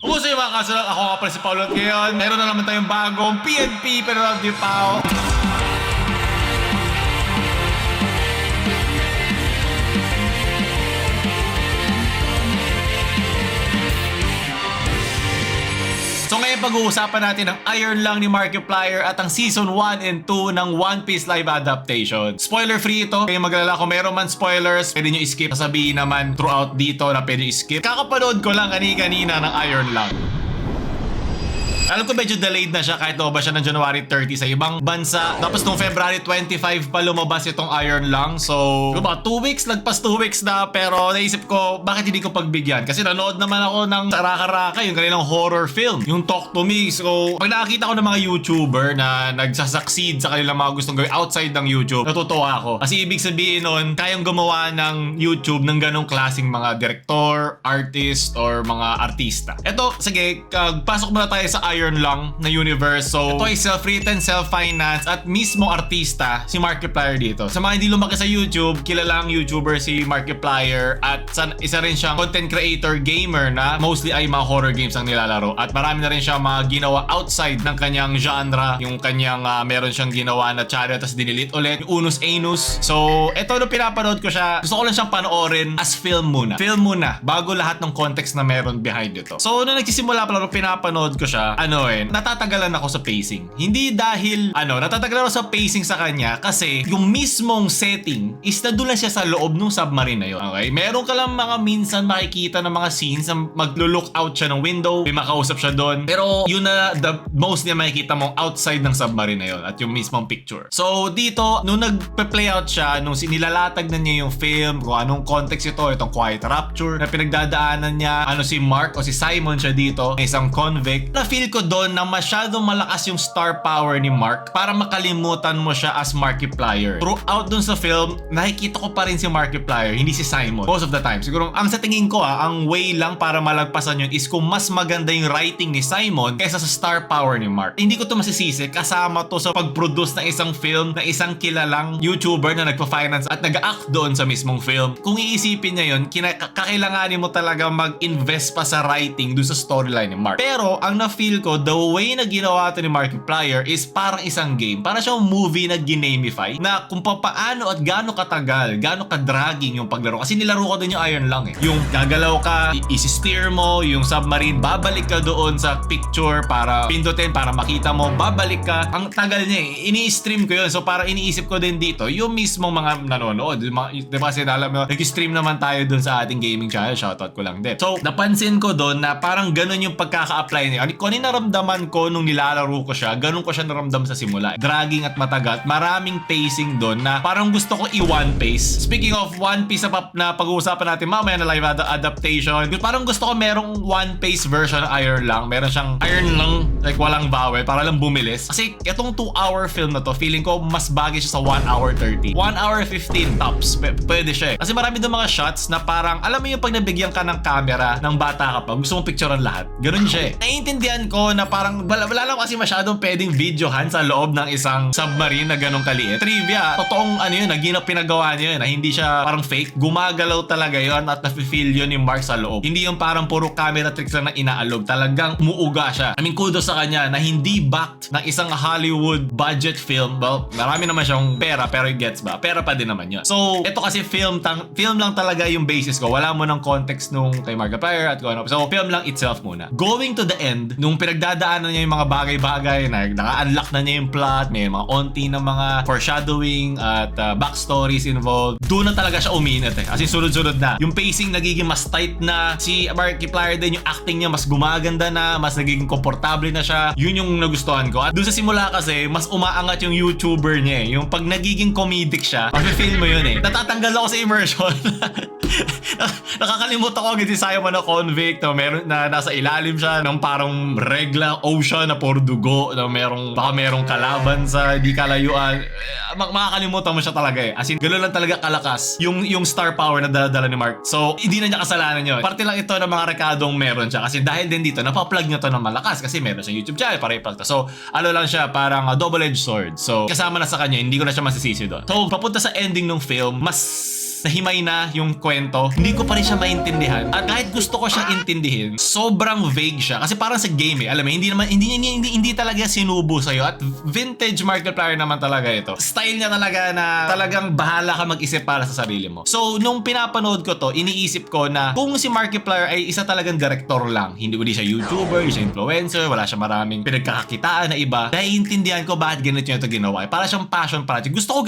Kumusta yung mga kasunod? Ako nga pala si Paolo at ngayon meron na naman tayong bagong PNP pero di pa. So ngayon pag-uusapan natin ang Iron Lung ni Markiplier at ang Season 1 and 2 ng One Piece live adaptation. Spoiler free ito. Kaya maglala kung meron man spoilers, pwede nyo i-skip. Sasabihin naman throughout dito na pwede i-skip. Kakapanood ko lang kanina ng Iron Lung. Alam ko medyo delayed na siya kahit ba siya ng January 30 sa ibang bansa. Tapos nung February 25 pa lumabas itong Iron Lung. So, ba 2 weeks? Lagpas 2 weeks na. Pero naisip ko, bakit hindi ko pagbigyan? Kasi nanood naman ako ng Raka-Raka, yung kanilang horror film. Yung Talk to Me. So, pag nakakita ko ng mga YouTuber na nagsasucceed sa kanilang mga gustong gawin outside ng YouTube, natutuwa ako. Kasi ibig sabihin nun, kayang gumawa ng YouTube ng ganong klaseng mga director, artist, or mga artista. Eto, sige, pasok muna tayo sa Iron Lung na universe. So, ito ay self-written, self-finance at mismo artista si Markiplier dito. Sa mga hindi lumaki sa YouTube, kilalang YouTuber si Markiplier at isa rin siyang content creator gamer na mostly ay mga horror games ang nilalaro. At marami na rin siya mga ginawa outside ng kanyang genre. Yung kanyang meron siyang ginawa na chariot tapos dinilit ulit. Yung Unus Anus. So, ito nung pinapanood ko siya, gusto ko lang siyang panoorin as film muna. Film muna bago lahat ng context na meron behind ito. So, nung nagsisimula pala nung pinapanood ko siya, natatagalan ako sa pacing. Hindi dahil, natatagalan ako sa pacing sa kanya kasi yung mismong setting is nandun lang siya sa loob ng submarine na yun. Okay? Meron ka lang mga minsan makikita ng mga scenes na maglo-look out siya ng window, may makausap siya doon. Pero yun na the most niya makikita mong outside ng submarine na yun at yung mismong picture. So dito, nung nagpe-play out siya, nung sinilalatag na niya yung film, kung anong context itong quiet rapture na pinagdadaanan niya, si Mark o si Simon siya dito, isang convict, na feel ko doon na masyadong malakas yung star power ni Mark para makalimutan mo siya as Markiplier. Throughout dun sa film, nakikita ko pa rin si Markiplier, hindi si Simon. Most of the time. Siguro, ang sa tingin ko ang way lang para malagpasan yun is kung mas maganda yung writing ni Simon kaysa sa star power ni Mark. Hindi ko to masisisi, kasama to sa pag-produce ng isang film na isang kilalang YouTuber na nagpa-finance at nag-act doon sa mismong film. Kung iisipin niya yun, kakailanganin mo talaga mag-invest pa sa writing doon sa storyline ni Mark. Pero, ang na-feel ko, the way na ginawa ito ni Markiplier is parang isang game. Para siyang movie na ginamify na kung paano at gaano katagal, gaano ka-dragging yung paglaro. Kasi nilaro ko din yung Iron Lung eh. Yung gagalaw ka, isi-steer mo, yung submarine, babalik ka doon sa picture para pindutin, para makita mo, babalik ka. Ang tagal niya eh. Ini-stream ko yun. So para iniisip ko din dito, yung mismong mga nanonood. Diba kasi alam mo, nag-stream naman tayo doon sa ating gaming channel. Shoutout ko lang din. So napansin ko doon na parang ganun yung pagkaka-apply niya. Kung ano naramdaman ko nung nilalaro ko siya, ganun ko siya naramdam sa simula. Dragging at matagal. Maraming pacing doon na parang gusto ko i-one pace. Speaking of One Piece na pag-uusapan natin mamaya na live adaptation, parang gusto ko merong one pace version ng Iron Lung. Meron siyang Iron Lung, like walang vowel, para lang bumilis. Kasi itong 2-hour film na to, feeling ko mas bagay siya sa 1 hour 30. 1 hour 15 tops. Pwede siya eh. Kasi marami doon mga shots na parang, alam mo yung pag nabigyan ka ng camera ng bata ka pa, gusto mong picturean lahat. Ganun siya eh. Naiintindihan ko na parang wala lang kasi masyadong pwedeng videohan sa loob ng isang submarine na ganong kaliit. Trivia, totoong yun, pinagawa niya yun, na hindi siya parang fake. Gumagalaw talaga yun at nafe-feel yun ni Mark sa loob. Hindi yung parang puro camera tricks lang na inaalog. Talagang umuuga siya. I mean, kudos sa kanya na hindi backed ng isang Hollywood budget film. Well, marami naman siyang pera, pero gets ba? Pera pa din naman yun. So, ito kasi film lang talaga yung basis ko. Wala mo ng context nung kay Markiplier at kung ano. So, film lang itself muna. Going to the end, nung pinagdadaanan niya yung mga bagay-bagay na naka-unlock na niya yung plot, may mga onti na mga foreshadowing at backstories involved, doon na talaga siya uminit eh. As in, sunod-sunod na. Yung pacing nagiging mas tight na. Si Markiplier din, yung acting niya mas gumaganda na, mas nagiging komportable na siya. Yun yung nagustuhan ko. At doon sa simula kasi, mas umaangat yung YouTuber niya eh. Yung pag nagiging comedic siya, mafe-feel mo yun eh. Natatanggal ako sa immersion. Nakakalimutan ko agad si Simon na convict na meron na nasa ilalim siya ng parang regla ocean na puro dugo na baka merong kalaban sa di kalayuan. Makakalimutan mo siya talaga eh. As in, gano'n lang talaga kalakas yung star power na dala ni Mark. So, hindi na niya kasalanan yun. Parte lang ito ng mga rekadong meron siya. Kasi dahil din dito, napaplug niya to ng malakas kasi meron siyang YouTube channel para i-plug to. So, lang siya, parang double-edged sword. So, kasama na sa kanya, hindi ko na siya masisisi doon. So, papunta sa ending ng film, mas nahimay na yung kwento, hindi ko pa rin siya maintindihan. At kahit gusto ko siyang intindihin, sobrang vague siya. Kasi parang sa game alam mo, hindi talaga sinubo sa'yo. At vintage Markiplier naman talaga ito. Style niya talaga na talagang bahala ka mag-isip para sa sarili mo. So, nung pinapanood ko to, iniisip ko na kung si Markiplier ay isa talagang director lang, hindi siya YouTuber, hindi siya influencer, wala siya maraming pinagkakakitaan na iba, naiintindihan ko bakit ganito niya ito ginawa. Para siyang passion project. Gusto ko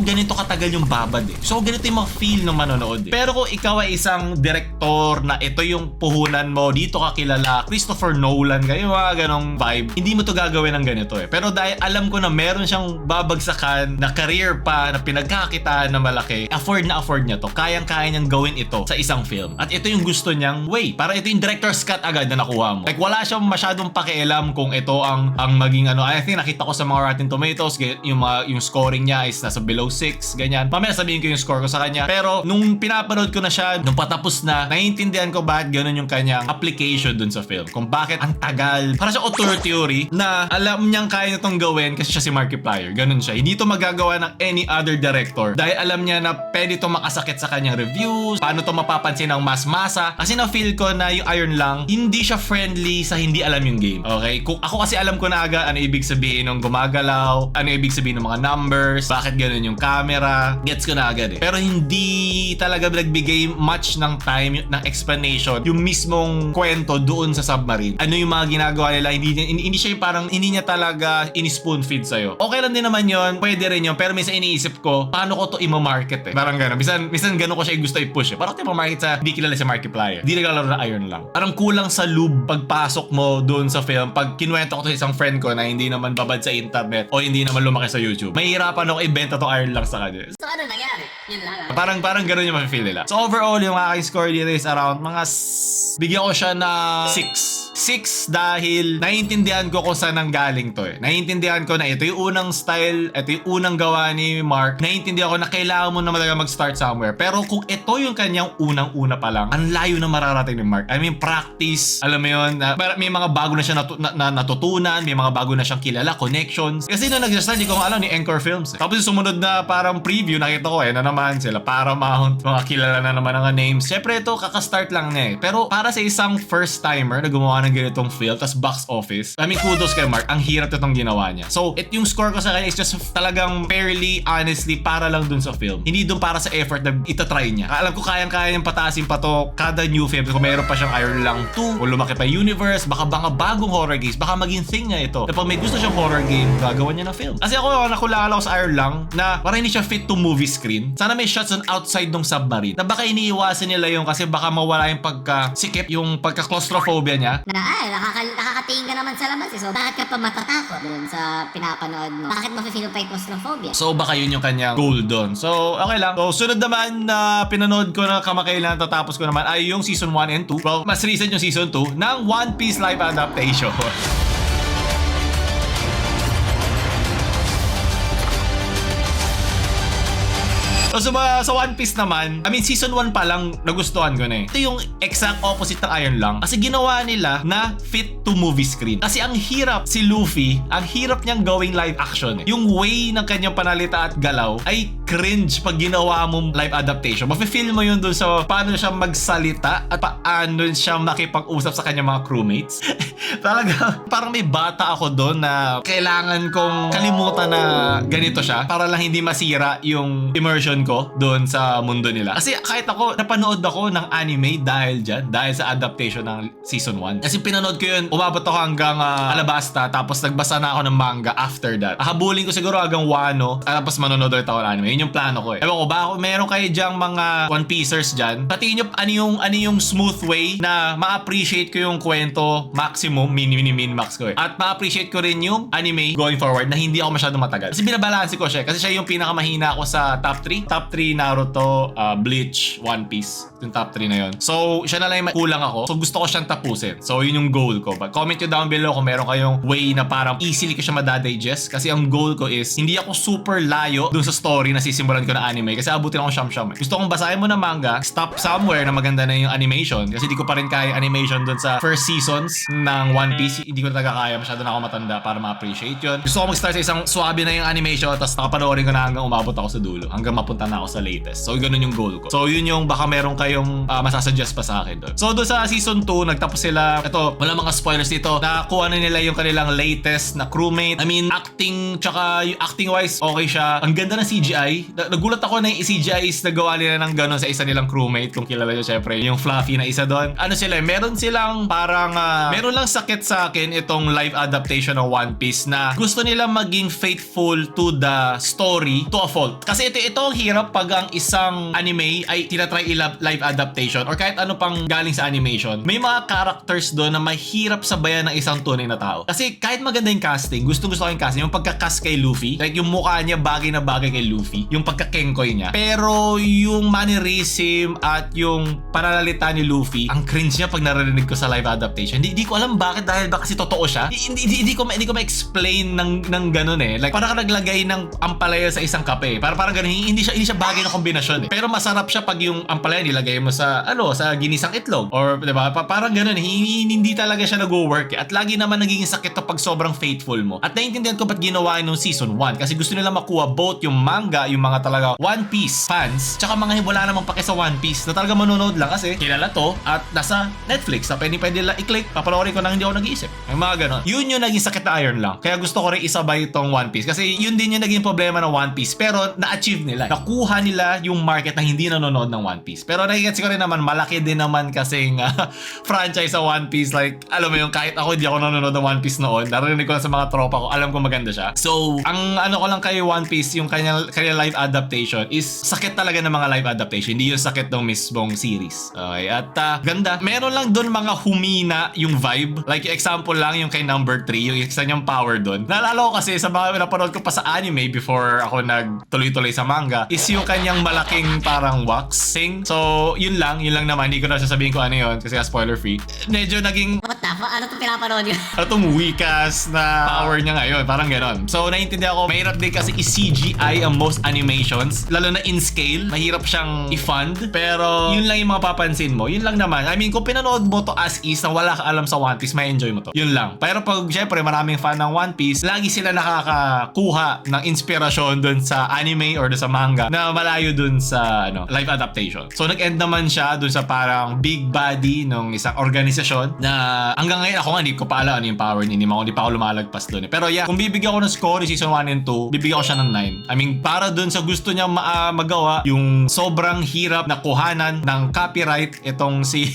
ganito katagal yung babad eh. So, ganito yung mga feel ng manonood eh. Pero kung ikaw ay isang director na ito yung puhunan mo, dito ka kilala, Christopher Nolan, yung mga ganong vibe, hindi mo to gagawin ng ganito eh. Pero dahil alam ko na meron siyang babagsakan na career pa, na pinagkakakitaan na malaki, afford niya to. Kayang-kaya niyang gawin ito sa isang film. At ito yung gusto niyang way. Para ito yung director's cut agad na nakuha mo. Like, wala siyang masyadong pakialam kung ito ang maging I think nakita ko sa mga Rotten Tomatoes, yung scoring niya is nasa below 6, ganyan. Mamaya sabihin ko yung score ko sa kanya. Pero nung pinapanood ko na siya, nung patapos na, naiintindihan ko bakit ganun yung kanyang application dun sa film. Kung bakit ang tagal. Para siya auteur theory na alam niyang kaya nitong gawin kasi siya si Markiplier. Ganun siya. Hindi to magagawa ng any other director dahil alam niya na pwede to makasakit sa kanyang reviews, paano to mapapansin ng masa. Kasi na-feel ko na yung Iron Lung, hindi siya friendly sa hindi alam yung game. Okay? Kung ako kasi alam ko na agad ano ibig sabihin ng gumagalaw, ano ibig sabihin ng mga numbers, bakit ganun yung camera, gets ko na agad eh. Pero hindi talaga nagbigay much ng time, ng explanation, yung mismong kwento doon sa submarine. Ano yung mga ginagawa nila, hindi siya yung parang, hindi niya talaga in-spoon feed sa'yo. Okay lang din naman yon, pwede rin yun, pero minsan iniisip ko, paano ko to i-market eh. Parang gano'n. Minsan gano'n ko siya gusto i-push eh. Parang ito i-market sa hindi kilala si Markiplier. Hindi naglalaro na Iron lang. Parang kulang sa lube pagpasok mo doon sa film. Pag kinuwento ko to sa isang friend ko na hindi naman babad sa internet o hindi naman lumaki sa YouTube, mahihirapan ako ibenta to Iron lang sa kanya. So ano nangyari? Yun lang. Parang gano'n yung ma-feel nila. So overall, yung aking score dito is around mga bigyan ko siya na 6 dahil naiintindihan ko kung saan nanggaling to eh. Naiintindihan ko na ito yung unang style, ito yung unang gawa ni Mark. Naiintindihan ko na kailangan mo na talaga mag-start somewhere. Pero kung ito yung kanyang unang-una pa lang, ang layo na mararating ni Mark. I mean, practice, alam mo yun, may mga bago na siya natutunan, may mga bago na siyang kilala, connections. Kasi nung nag-start, hindi ko alam ni Encore Films eh. Tapos yung sumunod na parang preview, nakita ko na naman sila, Paramount, mga kilala na naman ang names. Siyempre ito, kakastart lang niya eh. Pero para sa isang first-timer na gumawa ng ganitong film, tas box office, I mean, kudos kay Mark, ang hirap itong ginawa niya. So, yung score ko sa kanya is just talagang fairly, honestly, para lang dun sa film. Hindi dun para sa effort na itatry niya. Alam ko kayang-kaya niyang pataasin pa to kada new film. Kung mayroon pa siyang Iron Lung 2, o lumaki pa universe, baka bagong horror games, baka maging thing niya ito. Na pag may gusto siyang horror game, gagawa niya ng film. Kasi ako, nakulala ko sa Iron Lung na parang hindi siya fit to movie screen. Sana may shots on outside ng submarine. Na baka iniiwasan nila yung kasi baka mawala yung pagka-sikip, yung pagka-claustrophobia niya. Nakakatingin ka naman sa labas eh. So, bakit ka pa matatakot dun sa pinapanood mo? Bakit mo feel pa yung claustrophobia? So, baka yun yung kanyang goal doon. So, okay lang. So, sunod naman na pinanood ko na kamakailan, tatapos ko naman ay yung season 1 and 2. Well, mas recent yung season 2 ng One Piece live adaptation. So sa One Piece naman, I mean season 1 pa lang nagustuhan ko na eh. Ito yung exact opposite ng Iron Lung. Kasi ginawa nila na fit to movie screen. Kasi ang hirap si Luffy, ang hirap niyang gawing live action eh. Yung way ng kanyang panalita at galaw ay cringe pag ginawa mong live adaptation. Mafe-feel mo yun dun sa paano siya magsalita at paano siya makipag-usap sa kanyang mga crewmates. Talaga, parang may bata ako doon na kailangan kong kalimutan na ganito siya para lang hindi masira yung immersion ko doon sa mundo nila. Kasi kahit ako, napanood ako ng anime dahil sa adaptation ng season 1. Kasi pinanood ko yun, umabot ako hanggang Alabasta, tapos nagbasa na ako ng manga after that. Habulin ko siguro hanggang Wano, tapos manonood ulit ako ng anime. Yun yung plano ko eh. Ewan ko, baka meron kayo dyang mga One Piecers dyan, patiin nyo ano yung smooth way na ma-appreciate ko yung kwento maximum, min-max ko eh. At ma-appreciate ko rin yung anime going forward na hindi ako masyadong matagal. Kasi binabalansi ko siya kasi siya yung pinakamahina ako sa top 3. Top 3 Naruto, Bleach, One Piece. yung top 3 na yun. So, siya na lang yung kulang ako. So, gusto ko siyang tapusin. So, yun yung goal ko. But comment nyo down below kung meron kayong way na parang easily ko siya madadigest. Kasi ang goal ko is, hindi ako super layo dun sa story na sisimulan ko na anime. Kasi abutin ako siyam-siyam. Gusto kong basahin mo na manga, stop somewhere na maganda na yung animation. Kasi di ko pa rin kaya animation dun sa first seasons ng One Piece. Hindi ko talaga kaya. Masyado na ako matanda para ma-appreciate yun. Gusto ko mag-start sa isang swabe na yung animation, tapos nakapanoorin ko na hanggang umabot ako sa dulo. Hanggang mapunta na ako sa latest. So, ganun yung goal ko. So, yun yung baka meron kayong masasuggest pa sa akin doon. So, doon sa season 2, nagtapos sila. Ito, wala mga spoilers dito. Nakuha na nila yung kanilang latest na crewmate. I mean, acting, tsaka yung acting-wise, okay siya. Ang ganda ng CGI. Nagulat ako na yung CGI is nagawa nila ng ganun sa isa nilang crewmate. Kung kilala nyo, syempre, yung fluffy na isa doon. Ano sila, meron silang parang, meron lang sakit sa akin itong live adaptation ng One Piece na gusto nila maging faithful to the story to a fault. Kasi ito ang hirap pag ang isang anime ay tinatry live adaptation or kahit ano pang galing sa animation. May mga characters doon na mahirap sabayan ng isang tunay na tao. Kasi kahit maganda yung casting, gusto ko yung casting, yung pagka-cast kay Luffy, like yung mukha niya bagay na bagay kay Luffy, yung pagka-kengkoy niya. Pero yung mannerism at yung pananalita ni Luffy, ang cringe niya pag narinig ko sa live adaptation. Hindi ko alam bakit, dahil ba kasi totoo siya. Hindi ko ma-explain ng ganun eh. Like parang ka naglagay ng ampalaya sa isang kape. Parang ganun, hindi siya bagay na kombinasyon eh. Pero masarap siya pag yung ampalaya nilagay mo sa sa ginisang itlog or 'di ba? Parang ganun, hindi talaga siya nag-work eh. At lagi naman nagiging sakit to pag sobrang faithful mo. At naiintindihan ko ba't ginawa nung season 1 kasi gusto nila makuha both yung manga, yung mga talaga One Piece fans, tsaka mga wala namang pake sa One Piece na talaga manonood lang kasi kilala to at nasa Netflix. Na pwede lang i-click, papanoorin ko nang hindi ako nag-iisip. Yung mga ganun. Yun yung naging sakit na Iron lang. Kaya gusto ko rin isabay itong One Piece kasi yun din yung naging problema ng One Piece pero na-achieve nila. Nakuha nila yung market na hindi nanonood ng One Piece. Pero nakikita ko rin naman malaki din naman kasing franchise sa One Piece. Like alam mo yung kahit ako hindi ako nanonood ng One Piece noon, narinig ko lang sa mga tropa ko, alam ko maganda siya. So ang ano ko lang kay One Piece, yung kanya live adaptation is sakit talaga ng mga live adaptation, hindi yung sakit ng mismong series. Okay, at ganda. Meron lang doon mga humina yung vibe. Like yung example lang yung kay number 3, yung isa niyang power doon. Naalala ko kasi sa mga napanood ko pa sa anime before ako nagtuloy-tuloy sa manga is yung kanyang malaking parang wax thing. So yun lang naman. Hindi ko na sasabihin ko ano yun kasi spoiler free. Medyo naging What the fuck? Ano to pinapanood yun? itong weakest na power niya ngayon. Parang ganon. So naiintindihan ko, mahirap din kasi i-CGI ang most animations. Lalo na in scale. Mahirap siyang i-fund. Pero yun lang yung mga papansin mo. Yun lang naman. I mean, kung pinanood mo to as is na wala ka alam sa One Piece, may enjoy mo to. Yun lang. Pero pag syempre maraming fan ng One Piece, lagi sila nakakakuha ng inspirasyon dun sa anime or dun sa manga na malayo dun sa live adaptation. So nag-end naman siya dun sa parang big body ng isang organisasyon na hanggang ngayon ako nga hindi ko pa alam ano yung power niya. Hindi pa ako lumalagpas dun eh. Pero yeah, kung bibigyan ko ng score ni season 1 and 2, bibigyan ko siya ng 9. I mean, para dun sa gusto niya magawa, yung sobrang hirap na kuhanan ng copyright itong si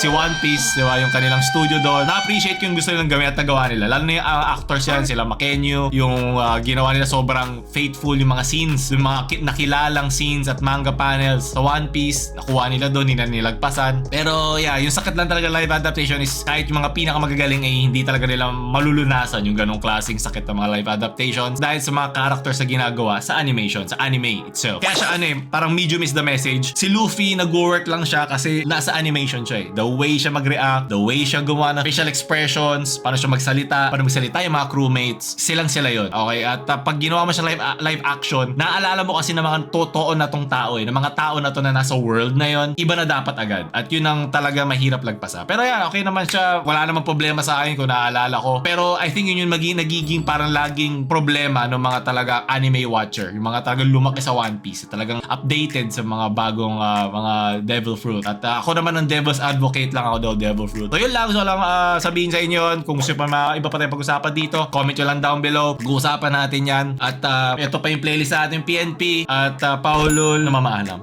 One Piece, di ba? Yung kanilang studio doon. Na-appreciate yung gusto nilang gawin at nagawa nila. Lalo na yung actors yan, sila Makenyu, yung ginawa nila sobrang faithful yung mga scenes, yung mga nakilalang scenes at manga panels sa One Piece, nakuha nila doon, hindi na nilagpasan. Pero yeah, yung sakit lang talaga live adaptation is kahit yung mga pinakamagagaling ay hindi talaga nila malulunasan yung ganong klaseng sakit ng mga live adaptations dahil sa mga characters na ginagawa sa animation, sa anime itself. Kaya siya parang medium is the message. Si Luffy nag-work lang siya kasi nasa animation siya eh. The way siya mag-react, the way siya gumawa ng facial expressions, paano siya magsalita yung mga crewmates, sila yun. Okay, at pag ginawa mo siya live action, naalala mo kasi na mga totoo na tong tao eh, na mga tao na to na nasa world na yon, iba na dapat agad. At yun ang talaga mahirap lagpasa. Pero yeah, okay naman siya. Wala namang problema sa akin kung naalala ko. Pero I think yun yung nagiging parang laging problema ng mga talaga anime watcher. Yung mga talagang lumaki sa One Piece. Talagang updated sa mga bagong mga Devil Fruit. At ako naman ang Devil's Advocate lang ako daw, Devil Fruit. So yun lang. So lang sabihin sa inyo yun. Kung gusto pa iba pa tayong pag-usapan dito, comment nyo lang down below. Pag-uusapan natin yan. At ito pa yung playlist sa ating PNP. At Paulol na mamaalam.